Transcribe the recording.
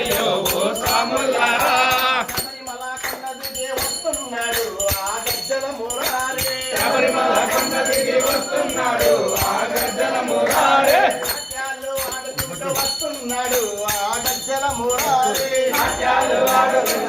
అయ్యో ఓ స్వాములారా శబరిమల కొండ దిగి వస్తున్నాడు ఆ గజ్జల మురారే శబరిమల కొండ దిగి వస్తున్నాడు ఆ గజ్జల మురారే నాట్యాలు ఆడుకుంటూ వస్తున్నాడు ఆ గజ్జల మురారే నాట్యాలు ఆడుకుంటూ